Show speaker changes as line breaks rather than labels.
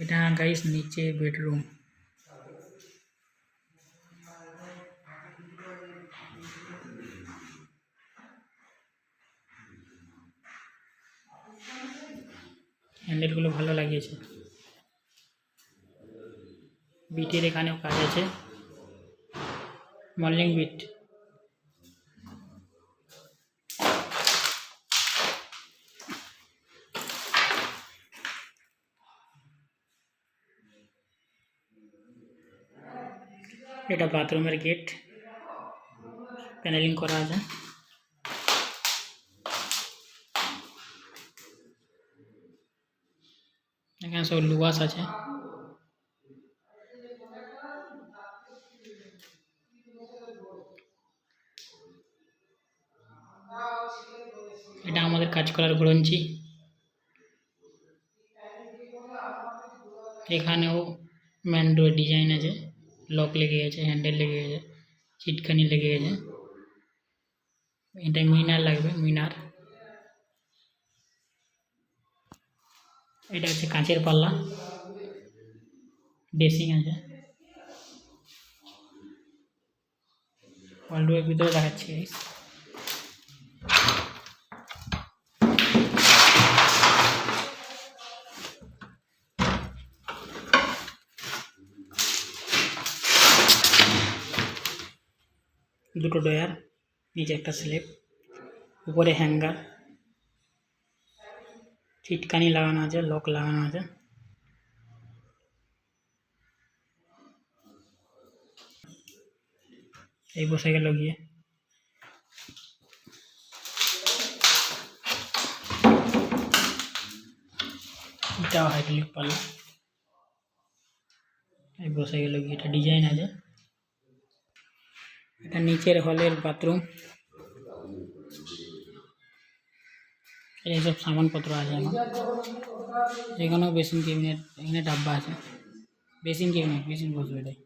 এটা গাইস নিচে বেডরুম। হ্যান্ডেলগুলো ভালো লাগিয়েছে। বিটের এখানেও কাজ আছে, মল্লিং বিট। এটা বাথরুমের গেট, প্যানেলিং করা আছে। এখানে সব লুয়াস আছে। এটা আমাদের কাজ করার গ্রঞ্চি। এখানেও ম্যান্ডো ডিজাইন আছে, লক লেগে গেছে, হ্যান্ডেল লেগে গেছে, চিটকানি লেগে গেছে। এটা মিনার লাগবে, মিনার। এটা হচ্ছে কাঁচের পাল্লা, ড্রেসিং আছে। ওয়ার্ল্ডের ভিতরে দেখাচ্ছি। দুটো ডয়ার, নিচে একটা স্ল্যাব, উপরে হ্যাঙ্গার, চিটকানি লাগানো আছে, লক লাগানো আছে। এই বসে গেল গিয়ে। এটাও হাইড্রোলিক পাল্লা, এই বসে গেল গিয়ে। এটা ডিজাইন আছে। এটা নিচের হলের বাথরুম। এইসব সামানপত্র আছে এখন। এখানেও বেসিন ক্যাবিনেট, এখানে ডাব্বা আছে, বেসিন ক্যাবিনেট, বেসিন বসবে এটাই।